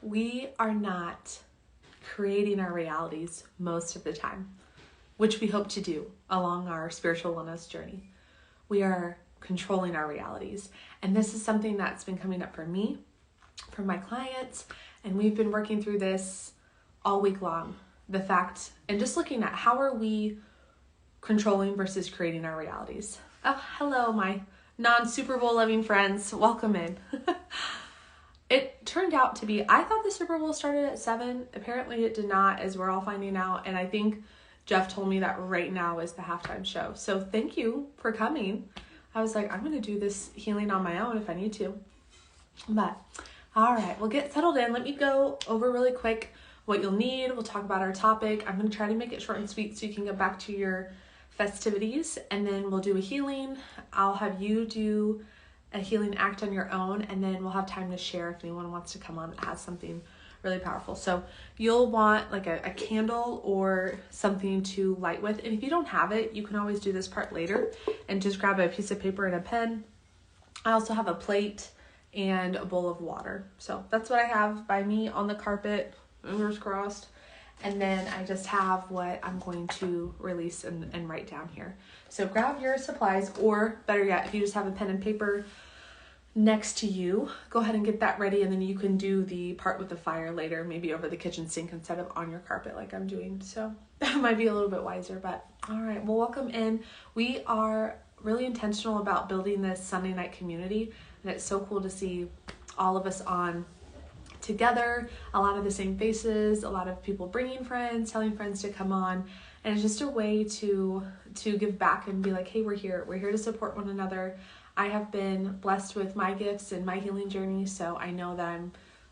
we are not creating our realities most of the time, which we hope to do along our spiritual wellness journey. We are controlling our realities. And this is something that's been coming up for me, for my clients, and we've been working through this all week long. The fact, and just looking at how are we controlling versus creating our realities. Oh, hello, my non-Super Bowl loving friends. Welcome in. It turned out to be, I thought the Super Bowl started at 7. Apparently it did not, as we're all finding out. And I think Jeff told me that right now is the halftime show. So thank you for coming. I was like, I'm going to do this healing on my own if I need to. But, all right, we'll get settled in. Let me go over really quick what you'll need. We'll talk about our topic. I'm going to try to make it short and sweet so you can get back to your festivities. And then we'll do a healing. I'll have you do a healing act on your own, and then we'll have time to share if anyone wants to come on that has something really powerful. So you'll want like a candle or something to light with. And if you don't have it, you can always do this part later and just grab a piece of paper and a pen. I also have a plate and a bowl of water. So that's what I have by me on the carpet, fingers crossed. And then I just have what I'm going to release and write down here. So grab your supplies, or better yet, if you just have a pen and paper next to you, go ahead and get that ready, and then you can do the part with the fire later, maybe over the kitchen sink instead of on your carpet like I'm doing. So that might be a little bit wiser, but all right, well, welcome in. We are really intentional about building this Sunday night community, and it's so cool to see all of us on together, a lot of the same faces, a lot of people bringing friends, telling friends to come on, and it's just a way to give back and be like, hey, we're here to support one another. I have been blessed with my gifts and my healing journey, so I know that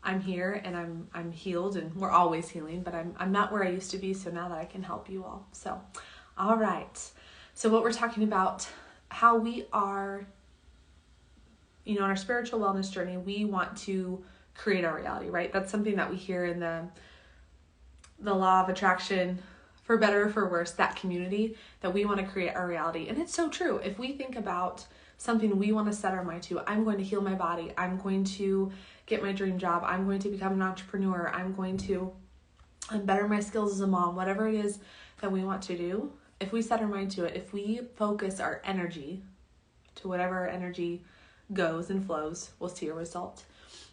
I'm here and I'm healed, and we're always healing, but I'm not where I used to be, so now that I can help you all. So, all right. So what we're talking about, how we are, on our spiritual wellness journey, we want to create our reality, right? That's something that we hear in the law of attraction, for better or for worse, that community, that we want to create our reality. And it's so true. If we think about something we want to set our mind to, I'm going to heal my body, I'm going to get my dream job, I'm going to become an entrepreneur, I'm going to better my skills as a mom, whatever it is that we want to do, if we set our mind to it, if we focus our energy to whatever our energy goes and flows, we'll see a result.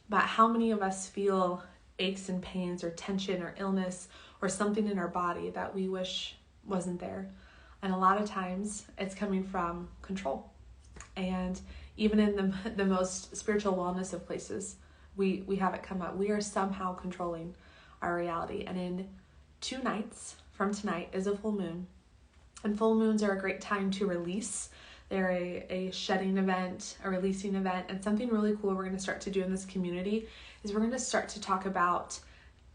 But how many of us feel aches and pains or tension or illness or something in our body that we wish wasn't there? And a lot of times it's coming from control. And even in the most spiritual wellness of places, we have it come up. We are somehow controlling our reality. And in 2 nights from tonight is a full moon. And full moons are a great time to release. They're a shedding event, a releasing event. And something really cool we're going to start to do in this community is we're going to start to talk about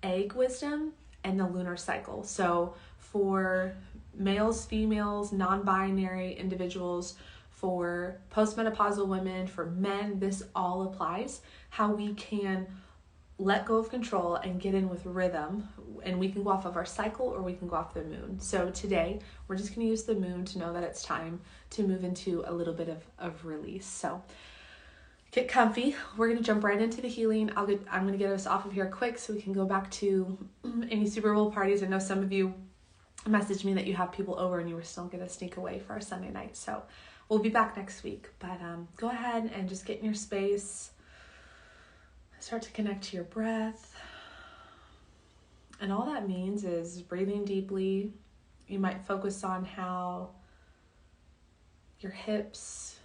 egg wisdom and the lunar cycle. So for males, females, non-binary individuals, for postmenopausal women, for men, this all applies. How we can let go of control and get in with rhythm, and we can go off of our cycle or we can go off the moon. So today we're just going to use the moon to know that it's time to move into a little bit of release. So get comfy. We're going to jump right into the healing. I'm going to get us off of here quick so we can go back to any Super Bowl parties. I know some of you messaged me that you have people over and you were still going to sneak away for our Sunday night. So we'll be back next week, but go ahead and just get in your space. Start to connect to your breath. And all that means is breathing deeply. You might focus on how your hips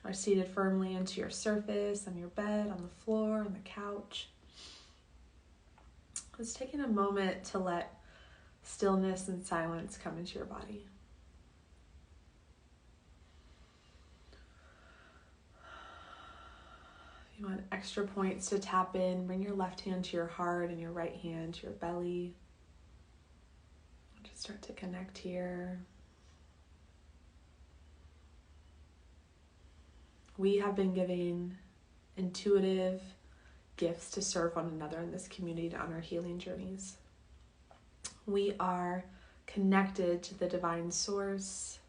are seated firmly into your surface, on your bed, on the floor, on the couch. Just taking a moment to let stillness and silence come into your body. If you want extra points to tap in, bring your left hand to your heart and your right hand to your belly. Just start to connect here. We have been giving intuitive gifts to serve one another in this community on our healing journeys. We are connected to the divine source.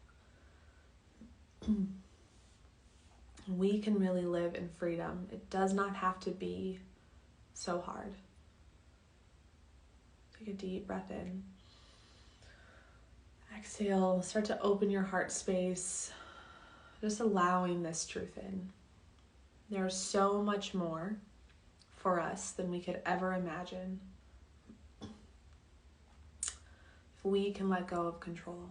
We can really live in freedom. It does not have to be so hard. Take a deep breath in. Exhale, start to open your heart space, just allowing this truth in. There's so much more for us than we could ever imagine if we can let go of control.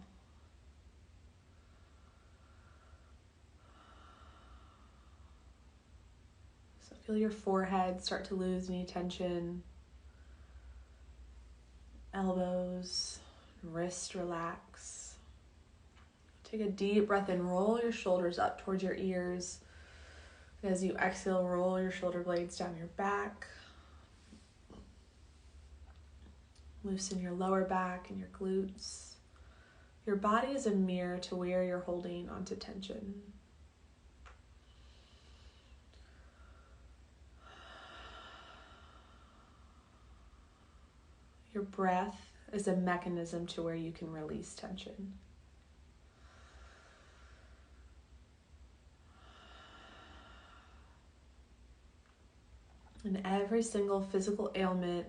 So feel your forehead start to lose any tension, elbows, wrist relax. Take a deep breath in, roll your shoulders up towards your ears. As you exhale, roll your shoulder blades down your back. Loosen your lower back and your glutes. Your body is a mirror to where you're holding onto tension. Your breath is a mechanism to where you can release tension. And every single physical ailment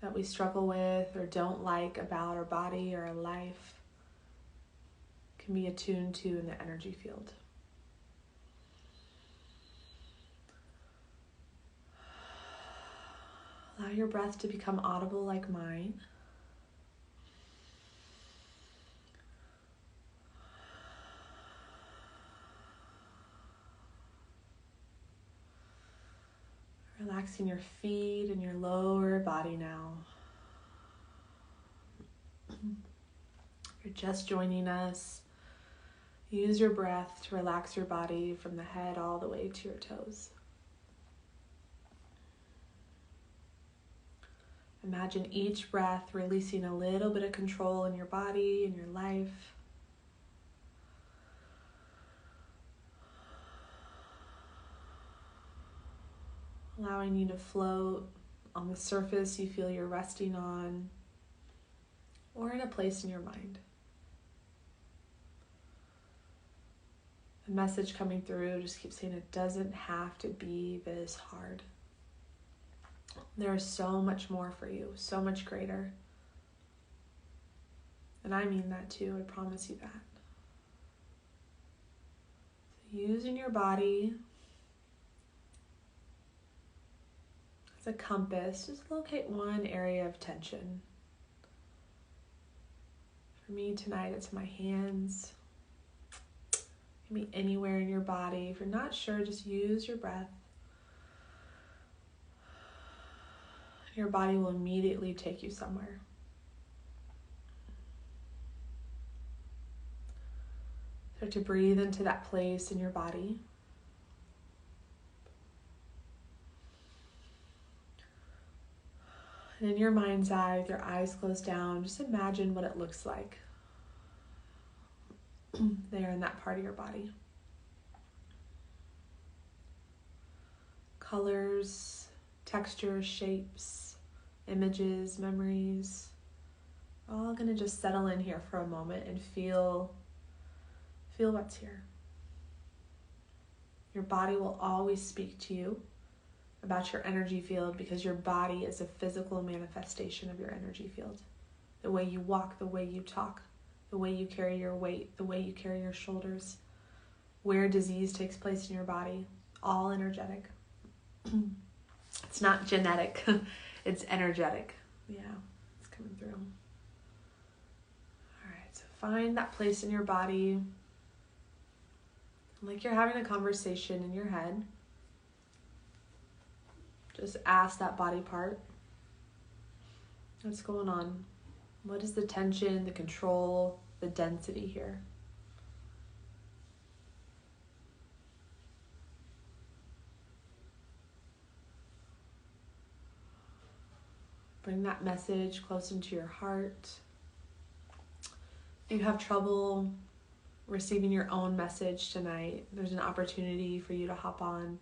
that we struggle with or don't like about our body or our life can be attuned to in the energy field. Allow your breath to become audible like mine. Relaxing your feet and your lower body now. If you're just joining us, use your breath to relax your body from the head all the way to your toes. Imagine each breath releasing a little bit of control in your body and your life. Allowing you to float on the surface you feel you're resting on, or in a place in your mind. The message coming through just keeps saying it doesn't have to be this hard. There is so much more for you, so much greater. And I mean that too, I promise you that. So using your body as a compass, just locate one area of tension. For me tonight, it's my hands. It can be anywhere in your body. If you're not sure, just use your breath. Your body will immediately take you somewhere. Start to breathe into that place in your body. And in your mind's eye, with your eyes closed down, just imagine what it looks like there in that part of your body. Colors, textures, shapes, images, memories, all gonna just settle in here for a moment and feel what's here. Your body will always speak to you about your energy field because your body is a physical manifestation of your energy field. The way you walk, the way you talk, the way you carry your weight, the way you carry your shoulders, where disease takes place in your body, all energetic. It's not genetic, it's energetic. Yeah, it's coming through. All right, so find that place in your body, like you're having a conversation in your head. Just ask that body part, what's going on? What is the tension, the control, the density here? Bring that message close into your heart. If you have trouble receiving your own message tonight, there's an opportunity for you to hop on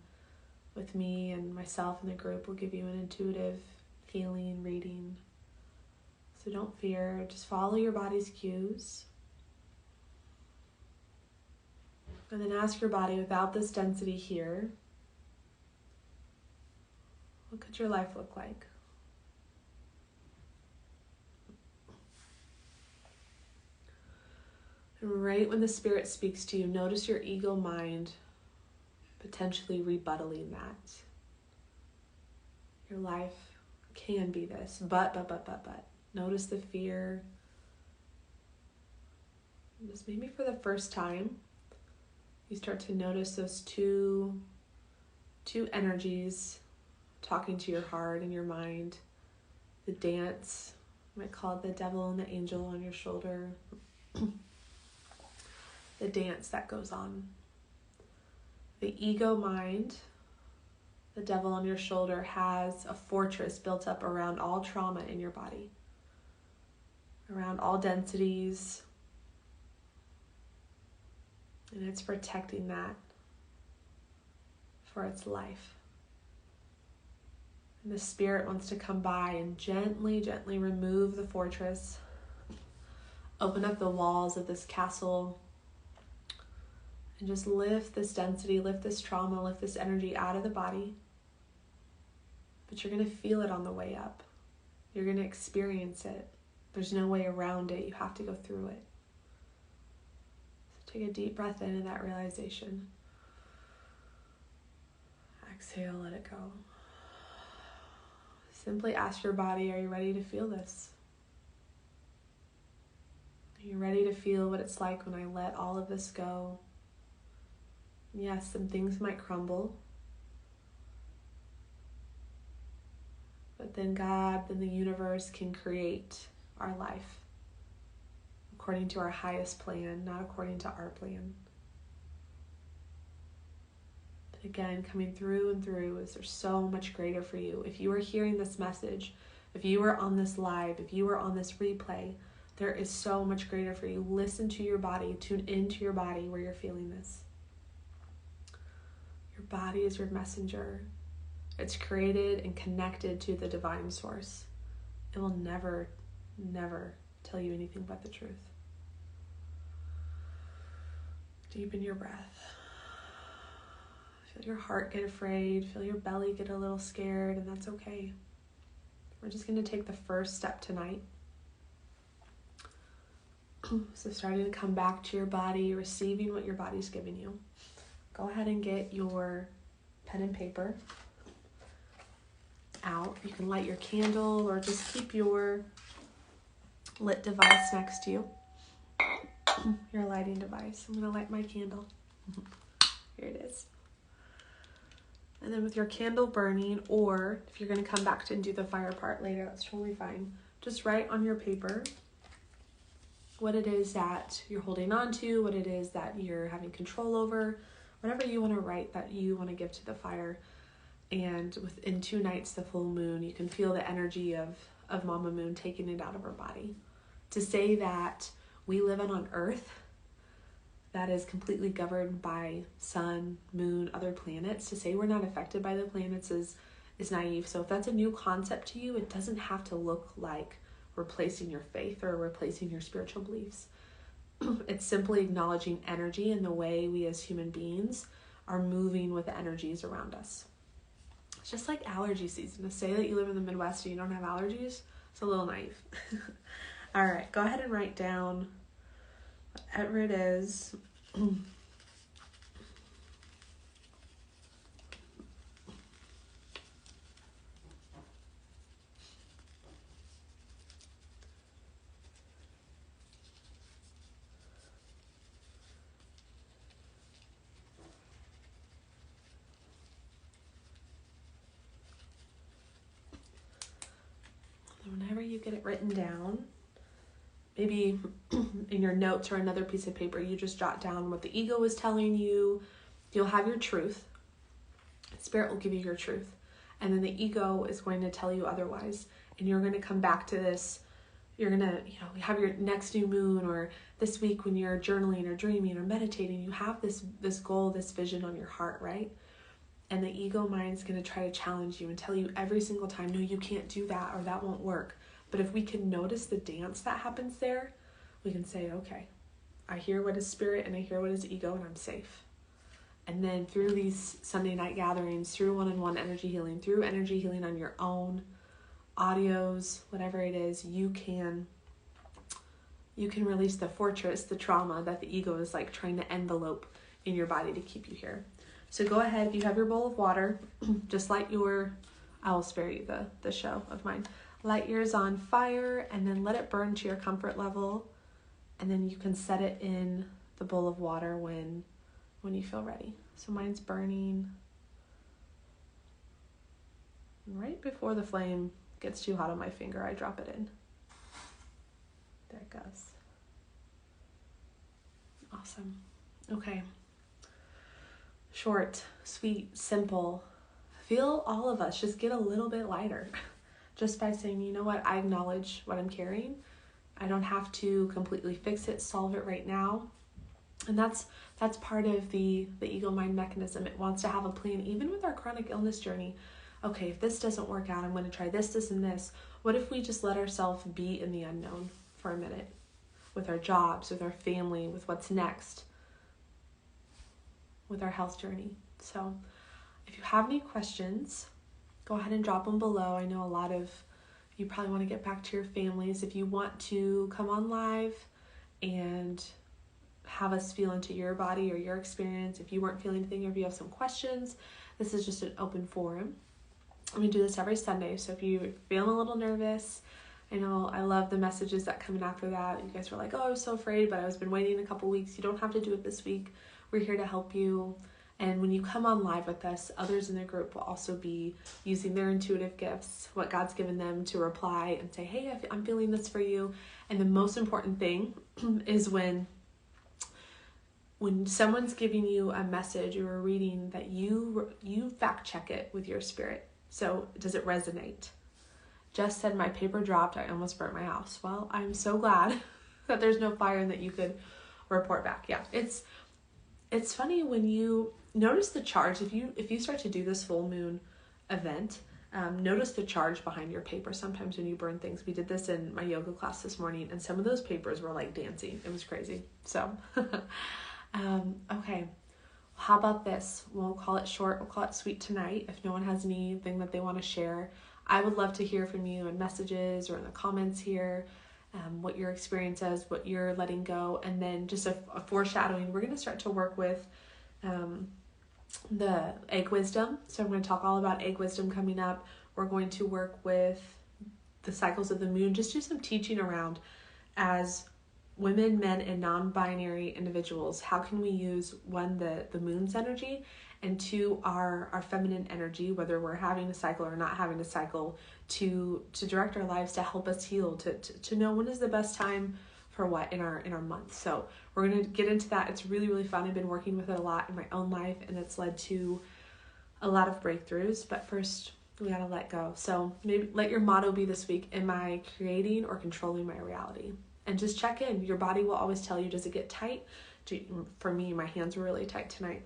with me and myself in the group. We'll give you an intuitive healing reading. So don't fear, just follow your body's cues. And then ask your body, without this density here, What could your life look like? And right when the Spirit speaks to you, notice your ego mind potentially rebuttaling that. Your life can be this, but. Notice the fear. Just maybe for the first time, you start to notice those two energies talking to your heart and your mind. The dance, you might call it the devil and the angel on your shoulder. The dance that goes on. The ego mind, the devil on your shoulder, has a fortress built up around all trauma in your body, around all densities, and it's protecting that for its life. And the Spirit wants to come by and gently remove the fortress, open up the walls of this castle, and just lift this density, lift this trauma, lift this energy out of the body. But you're going to feel it on the way up. You're going to experience it. There's no way around it. You have to go through it. So take a deep breath into that realization. Exhale, let it go. Simply ask your body, are you ready to feel this? Are you ready to feel what it's like when I let all of this go? Yes, some things might crumble. But then God, then the universe can create our life according to our highest plan, not according to our plan. But again, coming through and through is there's so much greater for you. If you are hearing this message, if you are on this live, if you are on this replay, there is so much greater for you. Listen to your body, tune into your body where you're feeling this. Your body is your messenger. It's created and connected to the divine source. It will never tell you anything but the truth. Deepen your breath. Feel your heart get afraid. Feel your belly get a little scared, and that's okay. We're just going to take the first step tonight. So starting to come back to your body, receiving what your body's giving you. Go ahead and get your pen and paper out. You can light your candle or just keep your lit device next to you. Your lighting device. I'm going to light my candle. Here it is. And then with your candle burning, or if you're going to come back to and do the fire part later, that's totally fine. Just write on your paper what it is that you're holding on to, what it is that you're having control over, whatever you want to write that you want to give to the fire. And within 2 nights, the full moon, you can feel the energy of Mama Moon taking it out of her body. To say that we live on Earth that is completely governed by sun, moon, other planets, to say we're not affected by the planets is naive. So if that's a new concept to you, it doesn't have to look like replacing your faith or replacing your spiritual beliefs. It's simply acknowledging energy and the way we as human beings are moving with the energies around us. It's just like allergy season. To say that you live in the Midwest and you don't have allergies, it's a little naive. All right, go ahead and write down whatever it is. Whenever you get it written down, maybe in your notes or another piece of paper, you just jot down what the ego is telling you. You'll have your truth. Spirit will give you your truth. And then the ego is going to tell you otherwise. And you're going to come back to this. You're going to, have your next new moon, or this week when you're journaling or dreaming or meditating, you have this goal, this vision on your heart, right? And the ego mind's going to try to challenge you and tell you every single time, no, you can't do that, or that won't work. But if we can notice the dance that happens there, we can say, okay, I hear what is spirit and I hear what is ego, and I'm safe. And then through these Sunday night gatherings, through one-on-one energy healing, through energy healing on your own, audios, whatever it is, you can release the fortress, the trauma that the ego is like trying to envelope in your body to keep you here. So go ahead, if you have your bowl of water, just light I will spare you the show of mine. Light yours on fire and then let it burn to your comfort level. And then you can set it in the bowl of water when you feel ready. So mine's burning. And right before the flame gets too hot on my finger, I drop it in. There it goes. Awesome. Okay. Short, sweet, simple. Feel all of us just get a little bit lighter just by saying, you know what, I acknowledge what I'm carrying. I don't have to completely fix it, solve it right now. And that's part of the ego mind mechanism. It wants to have a plan, even with our chronic illness journey. Okay, if this doesn't work out, I'm going to try this, and this. What if we just let ourselves be in the unknown for a minute? With our jobs, with our family, with what's next, with our health journey. So if you have any questions, go ahead and drop them below. I know a lot of you probably want to get back to your families. If you want to come on live and have us feel into your body or your experience, if you weren't feeling anything or if you have some questions, this is just an open forum. I'm going to do this every Sunday, so if you're feeling a little nervous, I know I love the messages that come in after that. You guys were like, oh, I was so afraid, but I was been waiting a couple weeks. You don't have to do it this week. We're here to help you. And when you come on live with us, others in the group will also be using their intuitive gifts, what God's given them, to reply and say, hey, I'm feeling this for you. And the most important thing is when someone's giving you a message or a reading, that you fact check it with your spirit. So does it resonate? Jess said my paper dropped. I almost burnt my house. Well, I'm so glad that there's no fire and that you could report back. Yeah, it's funny when you notice the charge. If you start to do this full moon event, notice the charge behind your paper. Sometimes when you burn things, we did this in my yoga class this morning, and some of those papers were like dancing. It was crazy. So, okay. How about this? We'll call it short. We'll call it sweet tonight. If no one has anything that they want to share, I would love to hear from you in messages or in the comments here, what your experience is, what you're letting go. And then just a foreshadowing, we're going to start to work with the egg wisdom. So I'm going to talk all about egg wisdom coming up. We're going to work with the cycles of the moon, just do some teaching around as women, men, and non-binary individuals. How can we use, one, the moon's energy, and two, our feminine energy, whether we're having a cycle or not having a cycle, to direct our lives, to help us heal, to know when is the best time for what in our month. So we're going to get into that. It's really, really fun. I've been working with it a lot in my own life, and it's led to a lot of breakthroughs. But first, we got to let go. So maybe let your motto be this week: am I creating or controlling my reality? And just check in. Your body will always tell you, does it get tight? For me, my hands were really tight tonight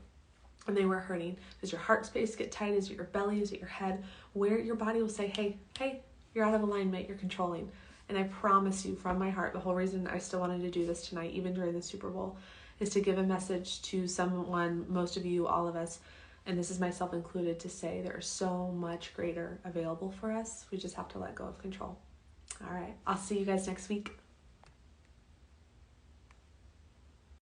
and they were hurting. Does your heart space get tight? Is it your belly? Is it your head? Where your body will say, hey, you're out of alignment, you're controlling. And I promise you from my heart, the whole reason I still wanted to do this tonight, even during the Super Bowl, is to give a message to someone, most of you, all of us, and this is myself included, to say there is so much greater available for us. We just have to let go of control. All right. I'll see you guys next week.